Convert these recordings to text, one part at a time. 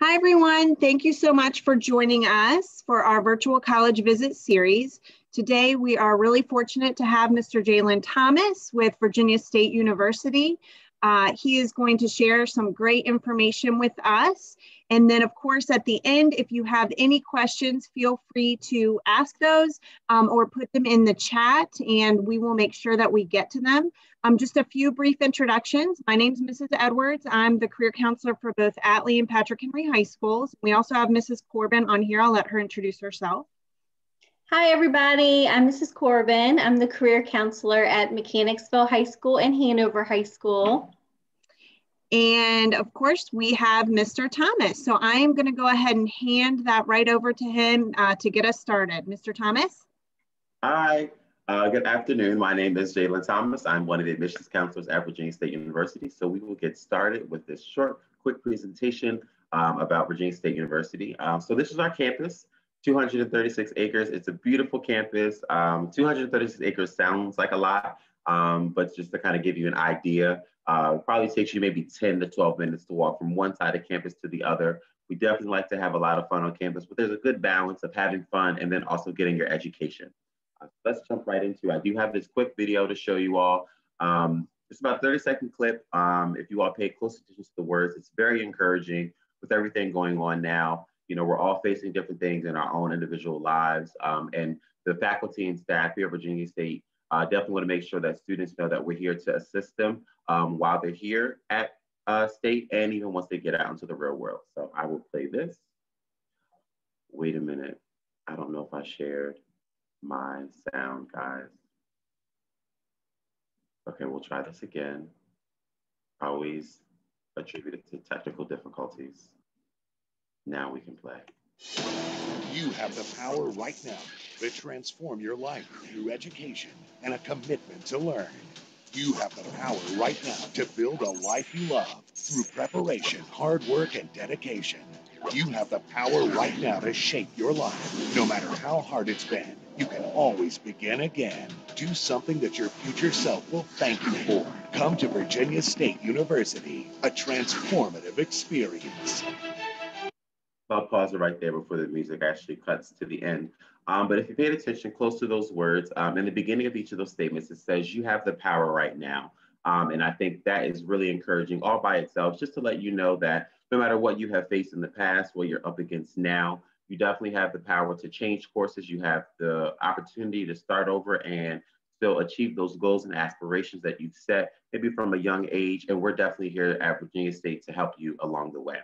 Hi, everyone. Thank you so much for joining us for our virtual college visit series. Today, we are really fortunate to have Mr. Jalen Thomas with Virginia State University. He is going to share some great information with us. And then, of course, at the end, if you have any questions, feel free to ask those or put them in the chat, and we will make sure that we get to them. Just a few brief introductions. My name is Mrs. Edwards. I'm the career counselor for both Atlee and Patrick Henry High Schools. We also have Mrs. Corbin on here. I'll let her introduce herself. Hi, everybody. I'm Mrs. Corbin. I'm the career counselor at Mechanicsville High School and Hanover High School. And of course, we have Mr. Thomas. So I am going to go ahead and hand that right over to him to get us started. Mr. Thomas? Hi. Good afternoon. My name is Jalen Thomas. I'm one of the admissions counselors at Virginia State University. So we will get started with this short, quick presentation about Virginia State University. So this is our campus, 236 acres. It's a beautiful campus. 236 acres sounds like a lot, but just to kind of give you an idea, it probably takes you maybe 10 to 12 minutes to walk from one side of campus to the other. We definitely like to have a lot of fun on campus, but there's a good balance of having fun and then also getting your education. Let's jump right into it. I do have this quick video to show you all. It's about a 30-second clip. If you all pay close attention to the words, it's very encouraging with everything going on now. You know, we're all facing different things in our own individual lives. And the faculty and staff here at Virginia State definitely want to make sure that students know that we're here to assist them while they're here at State and even once they get out into the real world. So I will play this. Wait a minute. I don't know if I shared my sound, guys. Okay, we'll try this again. Always attributed to technical difficulties. Now we can play. You have the power right now to transform your life through education and a commitment to learn. You have the power right now to build a life you love through preparation, hard work, and dedication. You have the power right now to shape your life. No matter how hard it's been, you can always begin again. Do something that your future self will thank you for. Come to Virginia State University, a transformative experience. I'll pause it right there before the music actually cuts to the end. But if you paid attention close to those words, in the beginning of each of those statements, it says you have the power right now. And I think that is really encouraging all by itself, just to let you know that no matter what you have faced in the past, what you're up against now, you definitely have the power to change courses. You have the opportunity to start over and still achieve those goals and aspirations that you've set, maybe from a young age. And we're definitely here at Virginia State to help you along the way.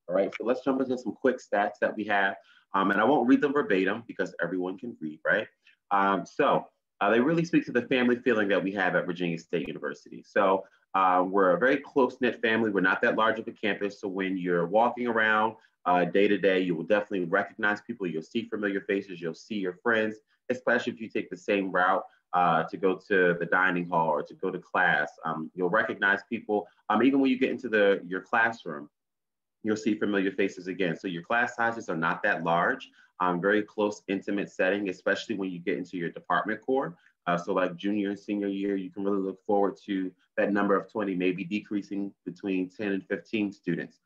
All right, so let's jump into some quick stats that we have. And I won't read them verbatim because everyone can read, right? They really speak to the family feeling that we have at Virginia State University. So we're a very close-knit family. We're not that large of a campus. So when you're walking around day to day, you will definitely recognize people. You'll see familiar faces. You'll see your friends, especially if you take the same route to go to the dining hall or to go to class. You'll recognize people. Even when you get into your classroom, you'll see familiar faces again. So your class sizes are not that large, very close, intimate setting, especially when you get into your department core. So like junior and senior year, you can really look forward to that number of 20, maybe decreasing between 10 and 15 students.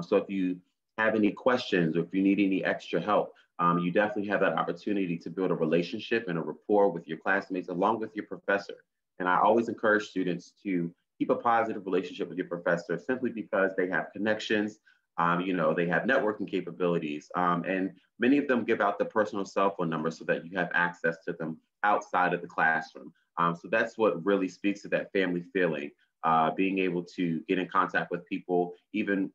So if you have any questions or if you need any extra help, you definitely have that opportunity to build a relationship and a rapport with your classmates along with your professor. And I always encourage students to keep a positive relationship with your professor simply because they have connections. They have networking capabilities, and many of them give out the personal cell phone number so that you have access to them outside of the classroom. So that's what really speaks to that family feeling, being able to get in contact with people, even,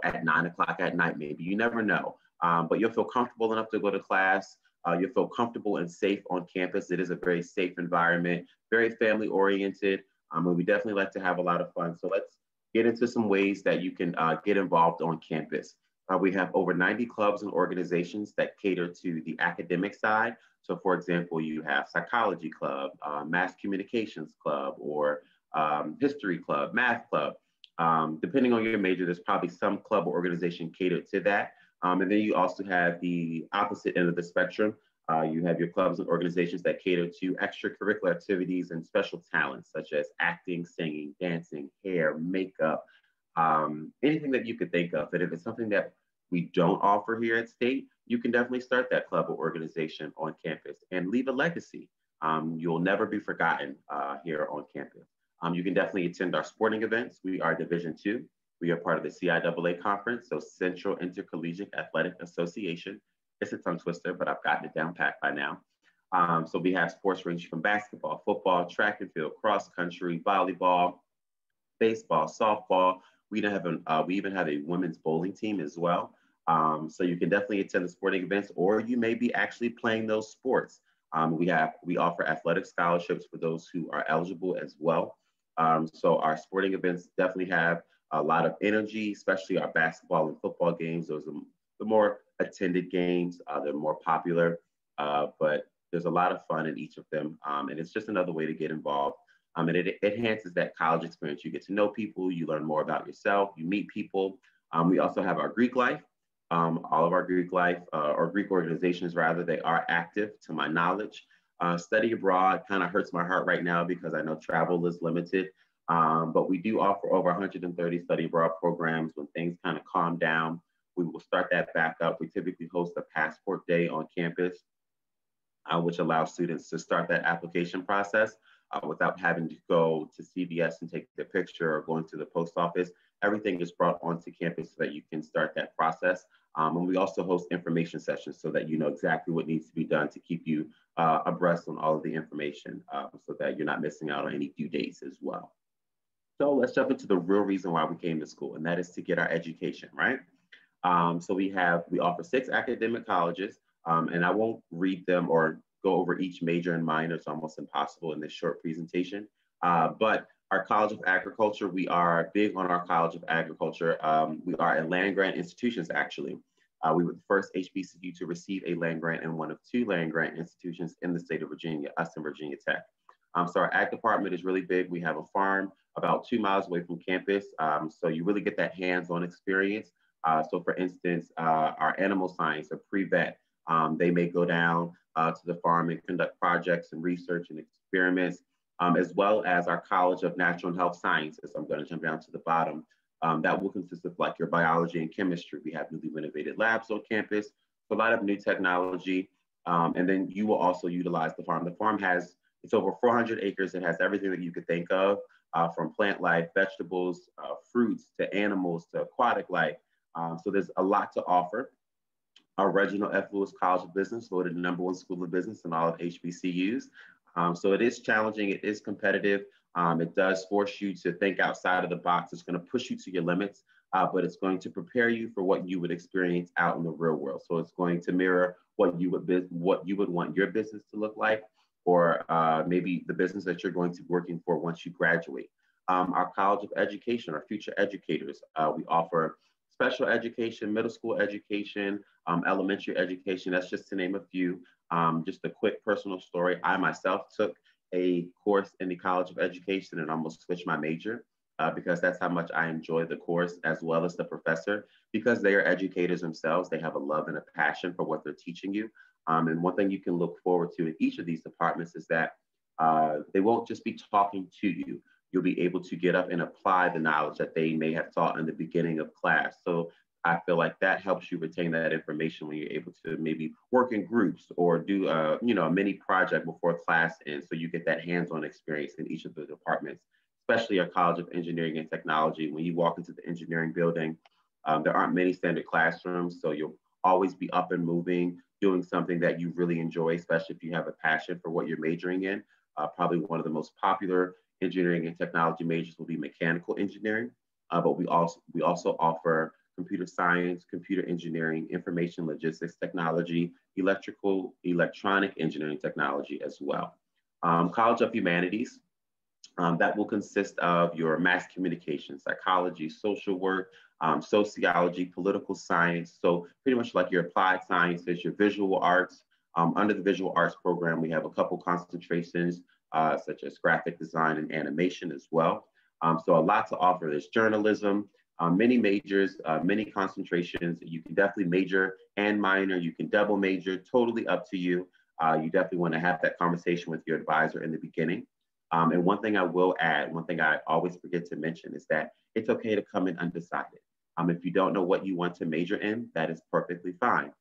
at 9 o'clock at night, maybe, you never know, but you'll feel comfortable enough to go to class. You'll feel comfortable and safe on campus. It is a very safe environment, very family oriented. And we definitely like to have a lot of fun. So let's get into some ways that you can get involved on campus. We have over 90 clubs and organizations that cater to the academic side. So for example, you have psychology club, mass communications club, or history club, math club. Depending on your major, there's probably some club or organization catered to that. And then you also have the opposite end of the spectrum. You have your clubs and organizations that cater to extracurricular activities and special talents, such as acting, singing, dancing, hair, makeup, anything that you could think of. That if it's something that we don't offer here at State, you can definitely start that club or organization on campus and leave a legacy. You'll never be forgotten here on campus. You can definitely attend our sporting events. We are Division II. We are part of the CIAA conference, so Central Intercollegiate Athletic Association. It's a tongue twister, but I've gotten it down pat by now. So we have sports ranging from basketball, football, track and field, cross country, volleyball, baseball, softball. We even have a women's bowling team as well. So you can definitely attend the sporting events, or you may be actually playing those sports. We offer athletic scholarships for those who are eligible as well. So our sporting events definitely have a lot of energy, especially our basketball and football games. Those are the more attended games. They're more popular, but there's a lot of fun in each of them. And it's just another way to get involved. And it enhances that college experience. You get to know people, you learn more about yourself, you meet people. We also have our Greek life. All of our Greek life, or Greek organizations rather, they are active to my knowledge. Study abroad kind of hurts my heart right now because I know travel is limited. But we do offer over 130 study abroad programs. When things kind of calm down, we will start that back up. We typically host a passport day on campus, which allows students to start that application process without having to go to CVS and take their picture or going to the post office. Everything is brought onto campus so that you can start that process. And we also host information sessions so that you know exactly what needs to be done to keep you abreast on all of the information so that you're not missing out on any due dates as well. So let's jump into the real reason why we came to school, and that is to get our education, right? So we offer 6 academic colleges, and I won't read them or go over each major and minor. It's almost impossible in this short presentation. But our College of Agriculture, we are big on our College of Agriculture. We are a land grant institutions, actually. We were the first HBCU to receive a land grant and one of 2 land grant institutions in the state of Virginia, us and Virginia Tech. So our ag department is really big. We have a farm about 2 miles away from campus. So you really get that hands-on experience. So for instance, our animal science or pre-vet, they may go down to the farm and conduct projects and research and experiments, as well as our College of Natural and Health Sciences. I'm going to jump down to the bottom. That will consist of like your biology and chemistry. We have newly renovated labs on campus, a lot of new technology. And then you will also utilize the farm. The farm it's over 400 acres. It has everything that you could think of, from plant life, vegetables, fruits, to animals, to aquatic life. So there's a lot to offer. Our Reginald F. Lewis College of Business voted the #1 school of business in all of HBCUs. So it is challenging, it is competitive. It does force you to think outside of the box. It's going to push you to your limits, but it's going to prepare you for what you would experience out in the real world. So it's going to mirror what you would want your business to look like, or maybe the business that you're going to be working for once you graduate. Our College of Education, our future educators, we offer special education, middle school education, elementary education. That's just to name a few. Just a quick personal story. I myself took a course in the College of Education and almost switched my major because that's how much I enjoy the course, as well as the professor, because they are educators themselves. They have a love and a passion for what they're teaching you. And one thing you can look forward to in each of these departments is that they won't just be talking to you. You'll be able to get up and apply the knowledge that they may have taught in the beginning of class. So I feel like that helps you retain that information when you're able to maybe work in groups or do a mini project before class ends. So you get that hands-on experience in each of the departments, especially our College of Engineering and Technology. When you walk into the engineering building, there aren't many standard classrooms. So you'll always be up and moving, doing something that you really enjoy, especially if you have a passion for what you're majoring in. Probably one of the most popular engineering and technology majors will be mechanical engineering, but we also offer computer science, computer engineering, information logistics technology, electronic engineering technology as well. College of Humanities, that will consist of your mass communication, psychology, social work, sociology, political science. So pretty much like your applied sciences, your visual arts. Under the visual arts program, we have a couple concentrations such as graphic design and animation as well. So a lot to offer. There's journalism, many majors, many concentrations. You can definitely major and minor. You can double major, totally up to you. You definitely want to have that conversation with your advisor in the beginning. And one thing I will add, one thing I always forget to mention is that it's okay to come in undecided. If you don't know what you want to major in, that is perfectly fine.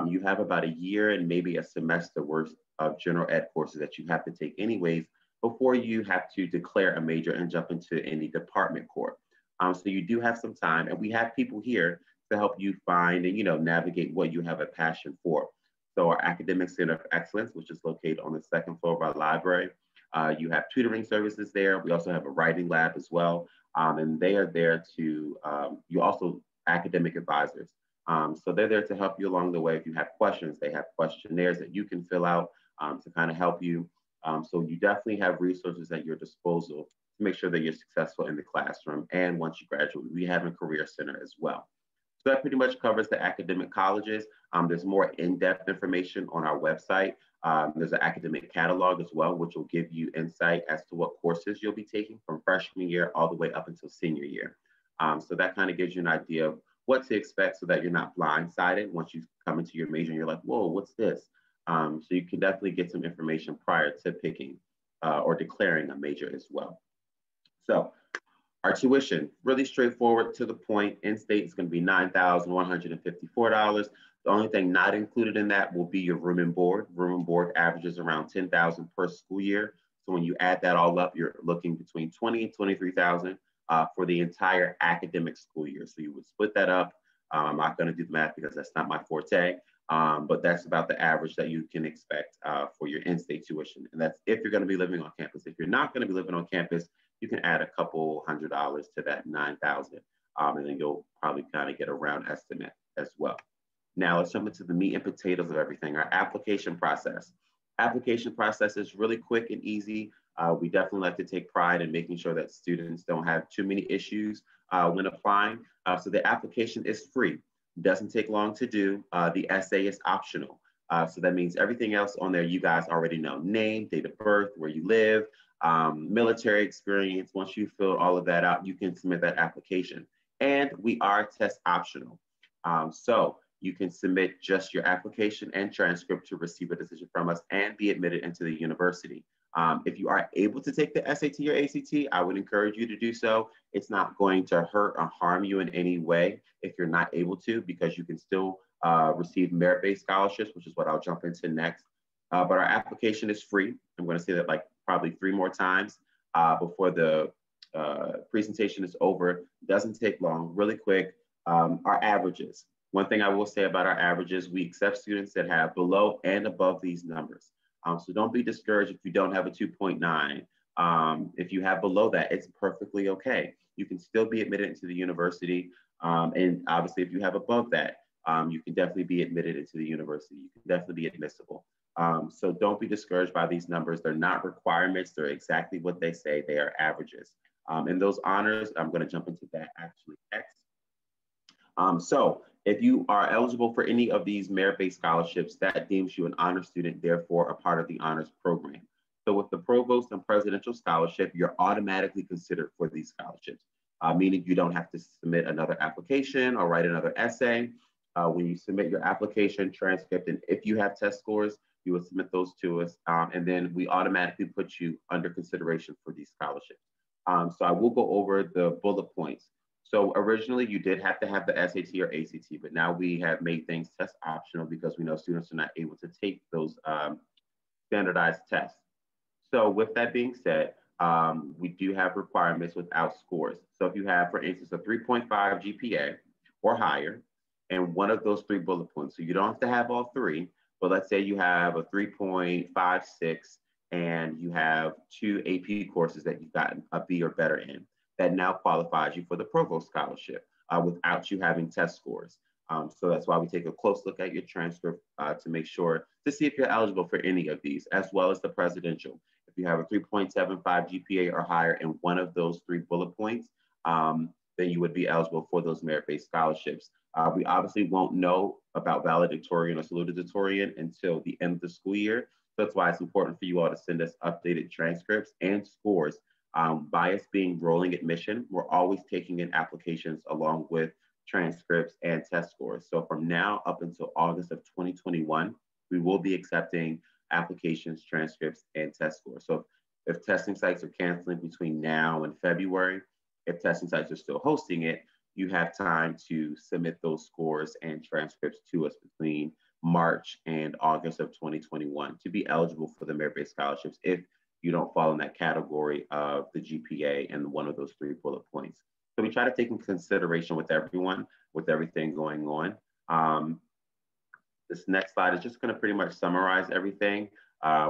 You have about a year and maybe a semester worth of general ed courses that you have to take anyways before you have to declare a major and jump into any department core. So you do have some time, and we have people here to help you find and navigate what you have a passion for. So our Academic Center of Excellence, which is located on the second floor of our library, you have tutoring services there. We also have a writing lab as well, and they are there to, you also academic advisors. So they're there to help you along the way. If you have questions, they have questionnaires that you can fill out to kind of help you. So you definitely have resources at your disposal to make sure that you're successful in the classroom. And once you graduate, we have a career center as well. So that pretty much covers the academic colleges. There's more in-depth information on our website. There's an academic catalog as well, which will give you insight as to what courses you'll be taking from freshman year all the way up until senior year. So that kind of gives you an idea of what to expect so that you're not blindsided once you come into your major and you're like, whoa, what's this? So you can definitely get some information prior to picking or declaring a major as well. So our tuition, really straightforward, to the point. In-state is going to be $9,154. The only thing not included in that will be your room and board. Room and board averages around $10,000 per school year. So when you add that all up, you're looking between $20,000 and $23,000 for the entire academic school year. So you would split that up. I'm not going to do the math because that's not my forte, but that's about the average that you can expect for your in-state tuition. And that's if you're going to be living on campus. If you're not going to be living on campus, you can add a couple $100 to that $9,000, and then you'll probably kind of get a round estimate as well. Now let's jump into the meat and potatoes of everything, our application process. Application process is really quick and easy. We definitely like to take pride in making sure that students don't have too many issues when applying. So the application is free. It doesn't take long to do. The essay is optional. So that means everything else on there you guys already know: name, date of birth, where you live, military experience. Once you fill all of that out, you can submit that application. And we are test optional. So you can submit just your application and transcript to receive a decision from us and be admitted into the university. If you are able to take the SAT or ACT, I would encourage you to do so. It's not going to hurt or harm you in any way if you're not able to, because you can still receive merit-based scholarships, which is what I'll jump into next. But our application is free. I'm going to say that like probably 3 more times before the presentation is over. It doesn't take long, really quick. Our averages. One thing I will say about our averages, we accept students that have below and above these numbers. So don't be discouraged if you don't have a 2.9. If you have below that, it's perfectly okay. You can still be admitted into the university. And obviously, if you have above that, you can definitely be admitted into the university. You can definitely be admissible. So don't be discouraged by these numbers. They're not requirements. They're exactly what they say. They are averages. And those honors, I'm going to jump into that actually next. So if you are eligible for any of these merit-based scholarships, that deems you an honor student, therefore a part of the honors program. So with the Provost and Presidential Scholarship, you're automatically considered for these scholarships, meaning you don't have to submit another application or write another essay. When you submit your application, transcript, and if you have test scores, you would submit those to us, and then we automatically put you under consideration for these scholarships. So I will go over the bullet points. So originally you did have to have the SAT or ACT, but now we have made things test optional because we know students are not able to take those standardized tests. So with that being said, we do have requirements without scores. So if you have, for instance, a 3.5 GPA or higher, and one of those 3 bullet points, so you don't have to have all 3, but let's say you have a 3.56 and you have 2 AP courses that you've gotten a B or better in, that now qualifies you for the Provost Scholarship without you having test scores. So that's why we take a close look at your transcript to make sure to see if you're eligible for any of these, as well as the presidential. If you have a 3.75 GPA or higher in one of those 3 bullet points, then you would be eligible for those merit-based scholarships. We obviously won't know about valedictorian or salutatorian until the end of the school year. So that's why it's important for you all to send us updated transcripts and scores. Bias being rolling admission, we're always taking in applications along with transcripts and test scores. So from now up until August of 2021, we will be accepting applications, transcripts, and test scores. So if testing sites are canceling between now and February, if testing sites are still hosting it, you have time to submit those scores and transcripts to us between March and August of 2021 to be eligible for the merit-based scholarships if you don't fall in that category of the GPA and one of those 3 bullet points. So we try to take in consideration with everyone, with everything going on. This next slide is just going to pretty much summarize everything.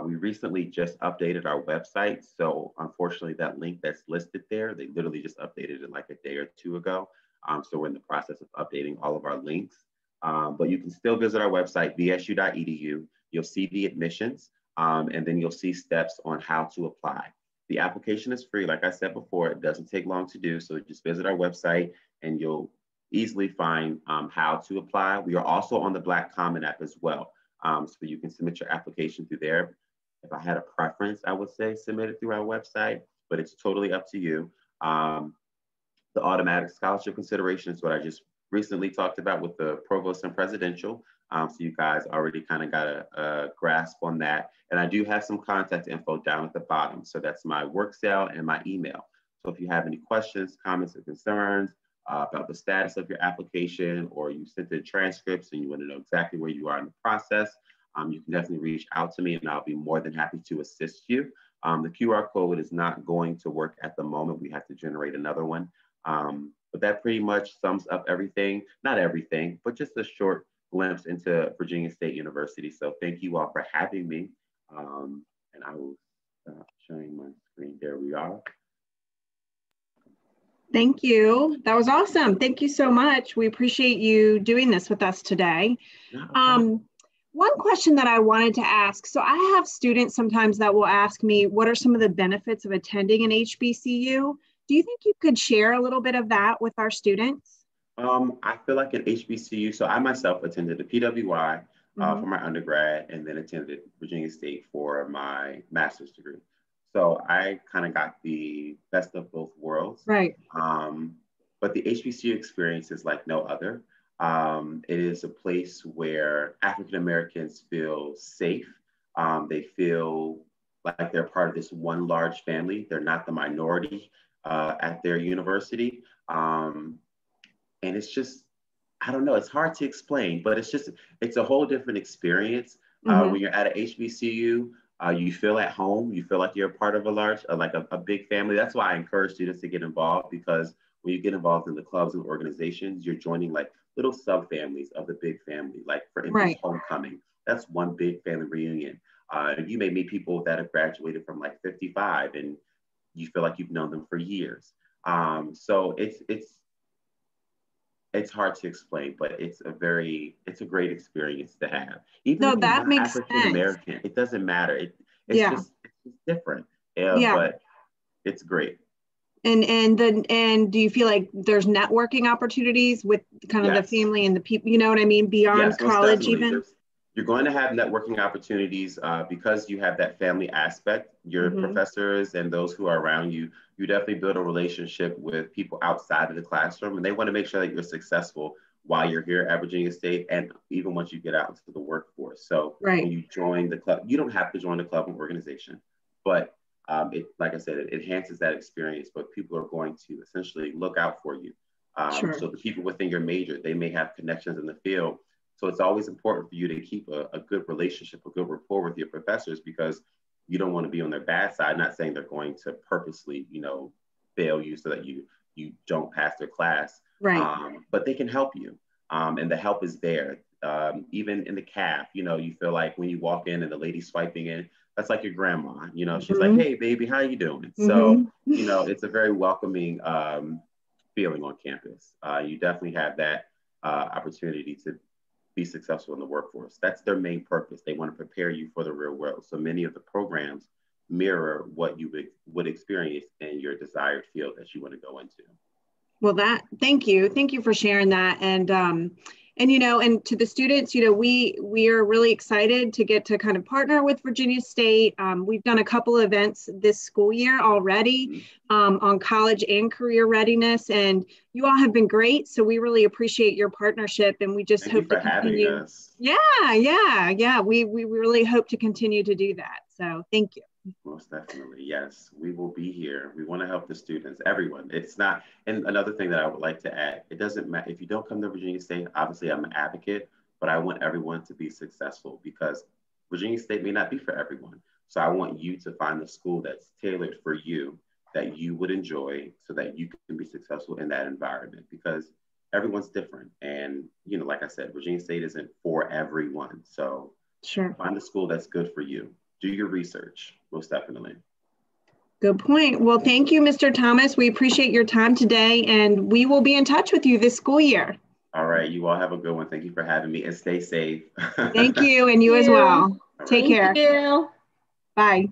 We recently just updated our website. So unfortunately, that link that's listed there, they literally just updated it like a day or 2 ago. So we're in the process of updating all of our links. But you can still visit our website, vsu.edu. You'll see the admissions, and then you'll see steps on how to apply. The application is free. Like I said before, it doesn't take long to do. So just visit our website and you'll easily find how to apply. We are also on the Black Common app as well. So you can submit your application through there. If I had a preference, I would say submit it through our website, but it's totally up to you. The automatic scholarship consideration is what I just recently talked about with the provost and presidential. So you guys already kind of got a grasp on that. And I do have some contact info down at the bottom. So that's my work cell and my email. So if you have any questions, comments, or concerns about the status of your application, or you sent in transcripts and you want to know exactly where you are in the process, you can definitely reach out to me and I'll be more than happy to assist you. The QR code is not going to work at the moment. We have to generate another one. But that pretty much sums up everything, not everything, but just a short glimpse into Virginia State University. So thank you all for having me. And I will stop sharing my screen. There we are. Thank you. That was awesome. Thank you so much. We appreciate you doing this with us today. One question that I wanted to ask, so I have students sometimes that will ask me, what are some of the benefits of attending an HBCU? Do you think you could share a little bit of that with our students? I feel like an HBCU, so I myself attended the PWI for my undergrad and then attended Virginia State for my master's degree. So I kind of got the best of both worlds. Right. But the HBCU experience is like no other. It is a place where African Americans feel safe. They feel like they're part of this one large family. They're not the minority at their university. And it's just, I don't know, it's hard to explain, but it's a whole different experience. When you're at a HBCU, you feel at home, you feel like you're a part of a large, like a big family. That's why I encourage students to get involved, because when you get involved in the clubs and organizations, you're joining like little sub-families of the big family. Like for instance, homecoming, that's one big family reunion. You may meet people that have graduated from like 55 and you feel like you've known them for years. So it's hard to explain, but it's a great experience to have. Even if that you're makes African American, it doesn't matter. It's just different. But it's great. And do you feel like there's networking opportunities with kind of the family and the people, you know what I mean, beyond college even? You're going to have networking opportunities because you have that family aspect. Your professors and those who are around you, you definitely build a relationship with people outside of the classroom, and they want to make sure that you're successful while you're here at Virginia State and even once you get out into the workforce. So when you join the club, you don't have to join the club or organization, but like I said, it enhances that experience, but people are going to essentially look out for you. So the people within your major, they may have connections in the field. So it's always important for you to keep a good relationship, a good rapport with your professors, because you don't want to be on their bad side. Not saying they're going to purposely, fail you so that you don't pass their class, but they can help you. And the help is there. Even in the CAF, you feel like when you walk in and the lady swiping in, that's like your grandma, she's like, hey, baby, how you doing? So, it's a very welcoming feeling on campus. You definitely have that opportunity to be successful in the workforce. That's their main purpose. They want to prepare you for the real world. So many of the programs mirror what you would experience in your desired field that you want to go into. Well, thank you for sharing that. And to the students, we are really excited to get to kind of partner with Virginia State. We've done a couple of events this school year already on college and career readiness, and you all have been great. So we really appreciate your partnership, and we just hope to continue. Yeah. We really hope to continue to do that. So thank you. Most definitely, yes. We will be here. We want to help the students, everyone. It's not, and another thing that I would like to add, it doesn't matter if you don't come to Virginia State, obviously I'm an advocate, but I want everyone to be successful because Virginia State may not be for everyone. So I want you to find the school that's tailored for you, that you would enjoy so that you can be successful in that environment because everyone's different. And, you know, like I said, Virginia State isn't for everyone. So Sure. find a school that's good for you. Do your research, most definitely. Good point. Well, thank you, Mr. Thomas. We appreciate your time today, and we will be in touch with you this school year. All right. You all have a good one. Thank you for having me and stay safe. Thank you, and you as well. Take care. Thank you. Bye.